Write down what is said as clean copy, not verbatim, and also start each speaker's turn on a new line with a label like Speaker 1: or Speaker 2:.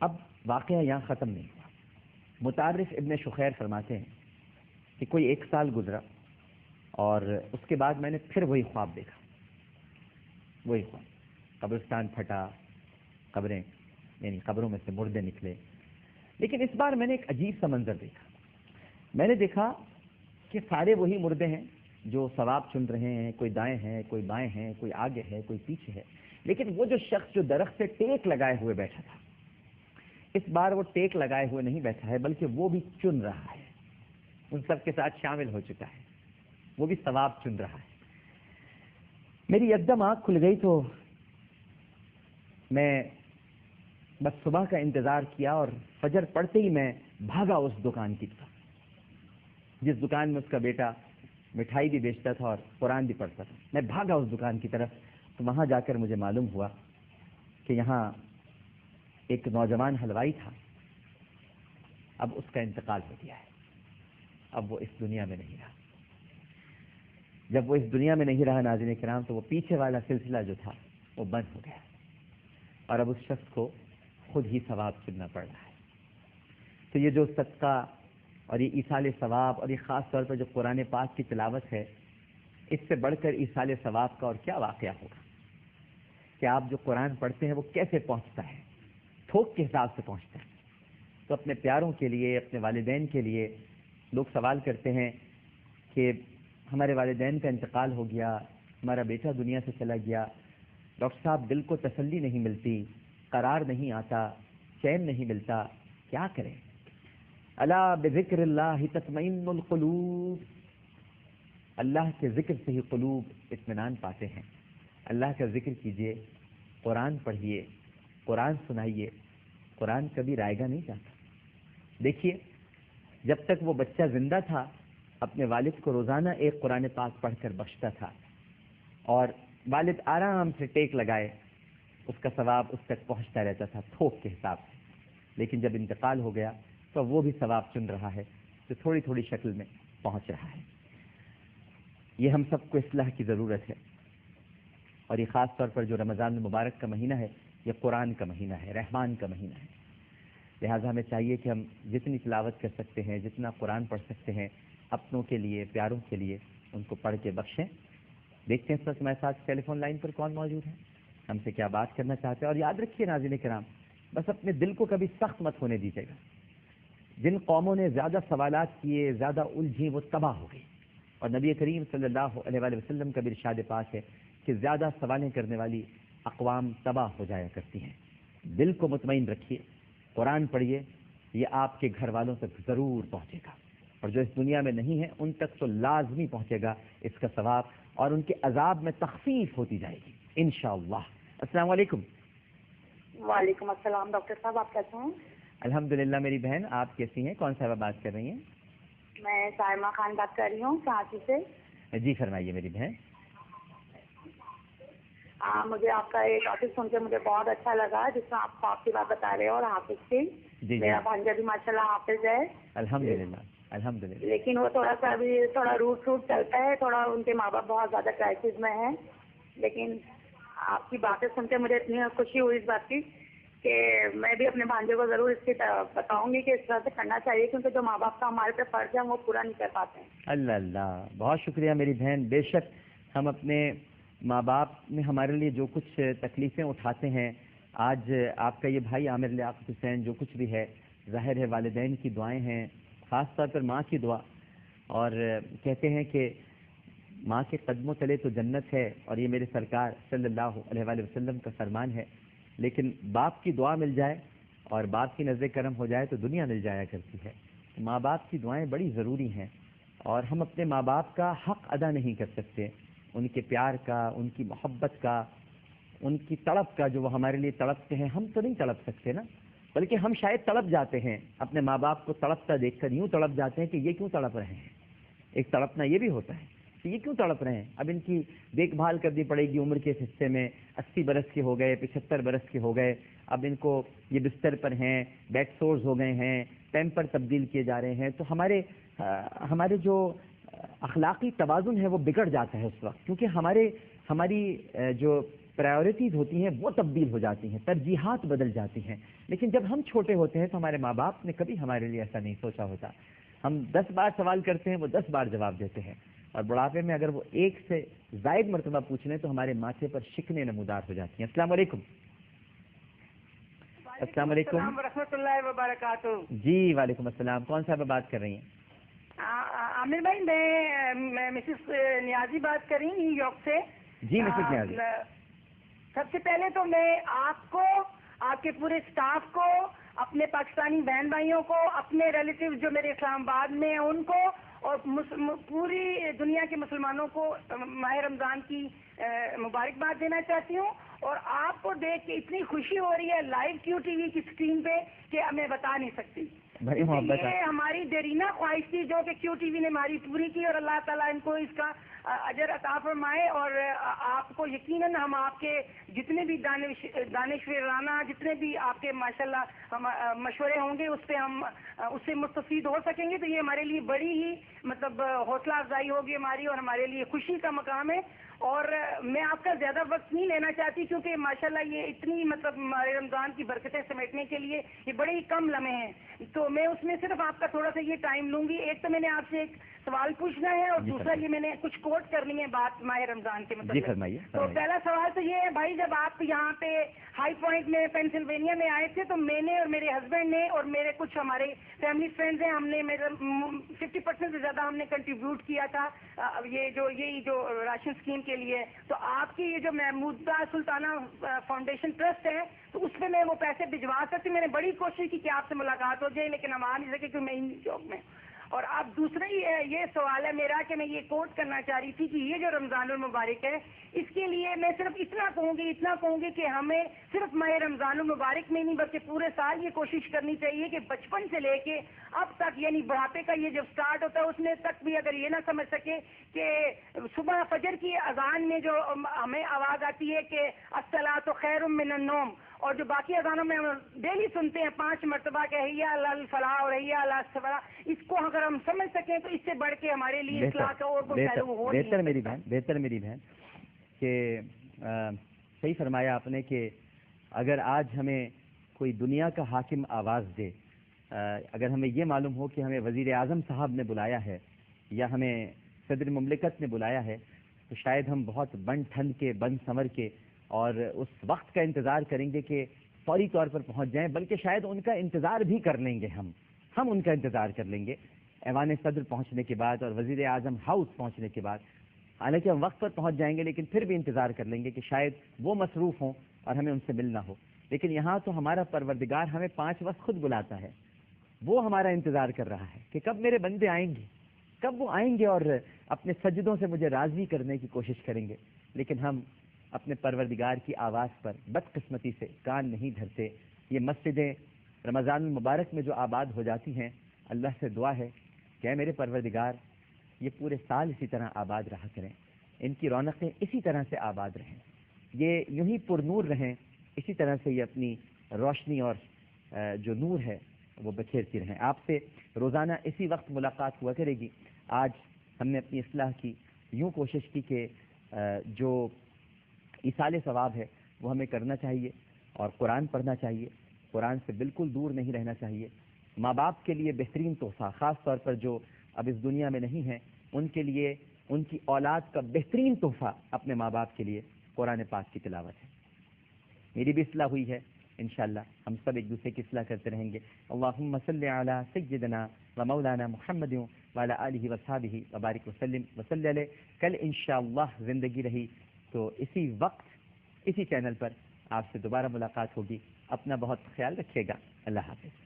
Speaker 1: اب واقعہ یہاں ختم نہیں ہوا. متعرف ابن شخیر فرماتے ہیں کہ کوئی 1 سال گزرا اور اس کے بعد میں نے پھر وہی خواب دیکھا. وہی خواب, قبرستان پھٹا, قبریں یعنی قبروں میں سے مردے نکلے. لیکن اس بار میں نے ایک عجیب سا منظر دیکھا. میں نے دیکھا کہ سارے وہی مردے ہیں جو ثواب چن رہے ہیں, کوئی دائیں ہیں, کوئی بائیں ہیں, کوئی آگے ہے, کوئی پیچھے ہے. لیکن وہ جو شخص جو درخت سے ٹیک لگائے ہوئے بیٹھا تھا, اس بار وہ ٹیک لگائے ہوئے نہیں بیٹھا ہے, بلکہ وہ بھی چن رہا ہے, ان سب کے ساتھ شامل ہو چکا ہے, وہ بھی ثواب چن رہا ہے. میری یکدم آنکھ کھل گئی تو میں بس صبح کا انتظار کیا اور فجر پڑتے ہی میں بھاگا اس دکان کی طرف جس دکان میں اس کا بیٹا مٹھائی بھی بیچتا تھا اور قرآن بھی پڑھتا تھا. میں بھاگا اس دکان کی طرف, تو وہاں جا کر مجھے معلوم ہوا کہ یہاں ایک نوجوان حلوائی تھا, اب اس کا انتقال ہو گیا ہے, اب وہ اس دنیا میں نہیں رہا. جب وہ اس دنیا میں نہیں رہا ناظرین کرام, تو وہ پیچھے والا سلسلہ جو تھا وہ بند ہو گیا, اور اب اس شخص کو خود ہی ثواب چننا پڑ رہا ہے. تو یہ جو صدقہ اور یہ ایصال ثواب اور یہ خاص طور پر جو قرآن پاک کی تلاوت ہے, اس سے بڑھ کر ایصال ثواب کا اور کیا واقعہ ہوگا کہ آپ جو قرآن پڑھتے ہیں وہ کیسے پہنچتا ہے, تھوک کے حساب سے پہنچتا ہے. تو اپنے پیاروں کے لیے, اپنے والدین کے لیے لوگ سوال کرتے ہیں کہ ہمارے والدین کا انتقال ہو گیا, ہمارا بیٹا دنیا سے چلا گیا, ڈاکٹر صاحب دل کو تسلی نہیں ملتی, قرار نہیں آتا, چین نہیں ملتا, کیا کریں؟ الا بذکر اللہ تطمئن القلوب, اللہ کے ذکر سے ہی قلوب اطمینان پاتے ہیں. اللہ کا ذکر کیجئے, قرآن پڑھیے, قرآن سنائیے, قرآن کبھی رائے گا نہیں جاتا. دیکھیے, جب تک وہ بچہ زندہ تھا اپنے والد کو روزانہ ایک قرآن پاک پڑھ کر بخشتا تھا, اور والد آرام سے ٹیک لگائے اس کا ثواب اس تک پہنچتا رہتا تھا تھوک کے حساب سے. لیکن جب انتقال ہو گیا تو وہ بھی ثواب چن رہا ہے, جو تھوڑی تھوڑی شکل میں پہنچ رہا ہے. یہ ہم سب کو اصلاح کی ضرورت ہے, اور یہ خاص طور پر جو رمضان المبارک کا مہینہ ہے, یہ قرآن کا مہینہ ہے, رحمان کا مہینہ ہے. لہٰذا ہمیں چاہیے کہ ہم جتنی تلاوت کر سکتے ہیں, جتنا قرآن پڑھ سکتے ہیں, اپنوں کے لیے, پیاروں کے لیے ان کو پڑھ کے بخشیں. دیکھتے ہیں اس وقت ہمارے ساتھ ٹیلی فون لائن پر کون موجود ہے, ہم سے کیا بات کرنا چاہتے ہیں. اور یاد رکھیے ناظرین کرام, بس اپنے دل کو کبھی سخت مت ہونے دیجیے گا. جن قوموں نے زیادہ سوالات کیے, زیادہ الجھی, وہ تباہ ہو گئی. اور نبی کریم صلی اللہ علیہ وآلہ وسلم کا بھی ارشاد پاک ہے کہ زیادہ سوالیں کرنے والی اقوام تباہ ہو جایا کرتی ہیں. دل کو مطمئن رکھیے, قرآن پڑھیے, یہ آپ کے گھر والوں تک ضرور پہنچے گا, اور جو اس دنیا میں نہیں ہیں ان تک تو لازمی پہنچے گا اس کا ثواب, اور ان کے عذاب میں تخفیف ہوتی جائے گی انشاءاللہ. السلام علیکم.
Speaker 2: وعلیکم السلام. ڈاکٹر صاحب آپ کیسے ہیں؟
Speaker 1: الحمدللہ میری بہن, آپ کیسی ہیں؟ کون صاحبہ بات کر رہی ہیں؟
Speaker 2: میں سائمہ خان بات کر رہی ہوں کراچی سے.
Speaker 1: جی فرمائیے میری بہن.
Speaker 2: مجھے آپ کا ایک ٹاپک سن کے مجھے بہت اچھا لگا, جس میں آپ خواب کی بات بتا رہے ہیں اور حافظ کی.
Speaker 1: جی
Speaker 2: میرا بھانجا بھی ماشاء اللہ حافظ ہے.
Speaker 1: الحمدللہ الحمدللہ.
Speaker 2: لیکن وہ تھوڑا سا ابھی تھوڑا روٹ چلتا ہے, تھوڑا ان کے ماں باپ بہت زیادہ کرائسس میں ہیں. لیکن آپ کی باتیں سن کے مجھے اتنی خوشی ہوئی اس بات کی کہ میں بھی اپنے بھانجے کو ضرور اس کی بتاؤں گی کہ اس طرح سے کرنا چاہیے, کیونکہ جو ماں باپ کا ہمارے پہ فرض ہے وہ پورا نہیں کر پاتے ہیں.
Speaker 1: اللہ اللہ, بہت شکریہ میری بہن. بے شک ہم اپنے ماں باپ میں ہمارے لیے جو کچھ تکلیفیں اٹھاتے ہیں, آج آپ کا یہ بھائی عامر لیاقت حسین جو کچھ بھی ہے, ظاہر ہے والدین کی دعائیں ہیں, خاص طور پر ماں کی دعا. اور کہتے ہیں کہ ماں کے قدموں تلے تو جنت ہے, اور یہ میرے سرکار صلی اللہ علیہ وآلہ وسلم کا فرمان ہے. لیکن باپ کی دعا مل جائے اور باپ کی نظر کرم ہو جائے تو دنیا مل جایا کرتی ہے. ماں باپ کی دعائیں بڑی ضروری ہیں, اور ہم اپنے ماں باپ کا حق ادا نہیں کر سکتے, ان کے پیار کا, ان کی محبت کا, ان کی تڑپ کا, جو وہ ہمارے لیے تڑپتے ہیں. ہم تو نہیں تڑپ سکتے نا, بلکہ ہم شاید تڑپ جاتے ہیں اپنے ماں باپ کو تڑپتا دیکھ کر. یوں تڑپ جاتے ہیں کہ یہ کیوں تڑپ رہے ہیں. ایک تڑپنا یہ بھی ہوتا ہے کہ یہ کیوں تڑپ رہے ہیں, اب ان کی دیکھ بھال کرنی پڑے گی. عمر کے اس حصے میں 80 برس کے ہو گئے, 75 برس کے ہو گئے, اب ان کو یہ بستر پر ہیں, بیک سورز ہو گئے ہیں, پیمپر تبدیل کیے جا رہے ہیں. تو ہمارے جو اخلاقی توازن ہے وہ بگڑ جاتا ہے اس وقت, کیونکہ ہماری جو پرائیورٹیز ہوتی ہیں وہ تبدیل ہو جاتی ہیں، ترجیحات بدل جاتی ہیں. لیکن جب ہم چھوٹے ہوتے ہیں تو ہمارے ماں باپ نے کبھی ہمارے لیے ایسا نہیں سوچا ہوتا. ہم 10 بار سوال کرتے ہیں، وہ 10 بار جواب دیتے ہیں، اور بڑھاپے میں اگر وہ ایک سے زائد مرتبہ پوچھ لیں تو ہمارے ماتھے پر شکنیں نمودار ہو جاتی ہیں. السلام علیکم. السلام علیکم
Speaker 2: ورحمۃ اللہ وبرکاتہ.
Speaker 1: جی وعلیکم السلام. کون صاحب بات کر رہی ہیں؟
Speaker 2: عامر بھائی میں مسز نیازی بات کر رہی ہوں نیو یارک سے.
Speaker 1: جی مسز نیازی.
Speaker 2: سب سے پہلے تو میں آپ کو، آپ کے پورے اسٹاف کو، اپنے پاکستانی بہن بھائیوں کو، اپنے ریلیٹیو جو میرے اسلام آباد میں ہیں ان کو، اور پوری دنیا کے مسلمانوں کو ماہ رمضان کی مبارکباد دینا چاہتی ہوں. اور آپ کو دیکھ کے اتنی خوشی ہو رہی ہے لائیو کیو ٹی وی کی اسکرین پہ کہ میں بتا نہیں سکتی.
Speaker 1: بڑی محبت ہے.
Speaker 2: یہ ہماری دیرینہ خواہش تھی جو کہ کیو ٹی وی نے ہماری پوری کی، اور اللہ تعالیٰ ان کو اس کا اجر عطا فرمائے. اور آپ کو یقیناً ہم آپ کے جتنے بھی دانشورانہ جتنے بھی آپ کے ماشاءاللہ مشورے ہوں گے اس پہ ہم اس سے مستفید ہو سکیں گے. تو یہ ہمارے لیے بڑی ہی مطلب حوصلہ افزائی ہوگی ہماری، اور ہمارے لیے خوشی کا مقام ہے. اور میں آپ کا زیادہ وقت نہیں لینا چاہتی کیونکہ ماشاءاللہ یہ اتنی مطلب ہمارے رمضان کی برکتیں سمیٹنے کے لیے یہ بڑے ہی کم لمحے ہیں. تو میں اس میں صرف آپ کا تھوڑا سا یہ ٹائم لوں گی. ایک تو میں نے آپ سے ایک سوال پوچھنا ہے، اور دوسرا یہ میں نے کچھ کوٹ کرنی ہے بات ماہ رمضان کے مطلب.
Speaker 1: جی فرمائیے.
Speaker 2: تو پہلا سوال تو یہ ہے بھائی، جب آپ یہاں پہ ہائی پوائنٹ میں پینسلوینیا میں آئے تھے تو میں نے اور میرے ہسبینڈ نے اور میرے کچھ ہمارے فیملی فرینڈز ہیں، ہم نے 50% سے زیادہ ہم نے کنٹریبیوٹ کیا تھا یہی جو راشن اسکیم کے لیے. تو آپ کی یہ جو محمودہ سلطانہ فاؤنڈیشن ٹرسٹ ہے تو اس پہ میں وہ پیسے بھجوا سکتی. میں نے بڑی کوشش کی کہ آپ سے ملاقات ہو جائے لیکن ہم آ نہیں سکے کیونکہ میں ان جاب میں. اور اب دوسرا یہ سوال ہے میرا کہ میں یہ کوٹ کرنا چاہ رہی تھی کہ یہ جو رمضان المبارک ہے اس کے لیے میں صرف اتنا کہوں گی کہ ہمیں صرف ماہ رمضان المبارک میں نہیں بلکہ پورے سال یہ کوشش کرنی چاہیے کہ بچپن سے لے کے اب تک، یعنی بڑھاپے کا یہ جب سٹارٹ ہوتا ہے اس میں تک بھی اگر یہ نہ سمجھ سکے کہ صبح فجر کی اذان میں جو ہمیں آواز آتی ہے کہ الصلاۃ خیر من النوم، اور جو باقی اذانوں میں ہم ڈیلی سنتے ہیں 5 مرتبہ کہ حیا علی الفلاح اور حیا علی الصلاح، اس کو اگر ہم سمجھ سکیں تو اس سے بڑھ کے ہمارے لیے اصلاح کا اور کوئی پہلو ہو نہیں.
Speaker 1: بہتر میری بہن کہ صحیح فرمایا آپ نے کہ اگر آج ہمیں کوئی دنیا کا حاکم آواز دے، اگر ہمیں یہ معلوم ہو کہ ہمیں وزیر اعظم صاحب نے بلایا ہے یا ہمیں صدر مملکت نے بلایا ہے، تو شاید ہم بہت بن ٹھن کے بن سنور کے اور اس وقت کا انتظار کریں گے کہ فوری طور پر پہنچ جائیں، بلکہ شاید ان کا انتظار بھی کر لیں گے. ہم ان کا انتظار کر لیں گے ایوان صدر پہنچنے کے بعد اور وزیر اعظم ہاؤس پہنچنے کے بعد. حالانکہ ہم وقت پر پہنچ جائیں گے لیکن پھر بھی انتظار کر لیں گے کہ شاید وہ مصروف ہوں اور ہمیں ان سے ملنا ہو. لیکن یہاں تو ہمارا پروردگار ہمیں 5 وقت خود بلاتا ہے، وہ ہمارا انتظار کر رہا ہے کہ کب میرے بندے آئیں گے، کب وہ آئیں گے اور اپنے سجدوں سے مجھے راضی کرنے کی کوشش کریں گے. لیکن ہم اپنے پروردگار کی آواز پر بدقسمتی سے کان نہیں دھرتے. یہ مسجدیں رمضان المبارک میں جو آباد ہو جاتی ہیں، اللہ سے دعا ہے کہ اے میرے پروردگار یہ پورے سال اسی طرح آباد رہا کریں، ان کی رونقیں اسی طرح سے آباد رہیں، یہ یوں ہی پر نور رہیں، اسی طرح سے یہ اپنی روشنی اور جو نور ہے وہ بکھیرتی رہیں. آپ سے روزانہ اسی وقت ملاقات ہوا کرے گی. آج ہم نے اپنی اصلاح کی، یوں کوشش کی کہ جو ایصال ثواب ہے وہ ہمیں کرنا چاہیے اور قرآن پڑھنا چاہیے، قرآن سے بالکل دور نہیں رہنا چاہیے. ماں باپ کے لیے بہترین تحفہ، خاص طور پر جو اب اس دنیا میں نہیں ہیں، ان کے لیے ان کی اولاد کا بہترین تحفہ اپنے ماں باپ کے لیے قرآن پاک کی تلاوت ہے. میری بھی اصلاح ہوئی ہے، انشاءاللہ ہم سب ایک دوسرے کی اصلاح کرتے رہیں گے. اللہم صلی علی سیدنا و مولانا محمد وعلی آلہ وصحبہ وبارک وسلم وصلی علیہ. کل انشاءاللہ زندگی رہی تو اسی وقت اسی چینل پر آپ سے دوبارہ ملاقات ہوگی. اپنا بہت خیال رکھیے گا. اللہ حافظ.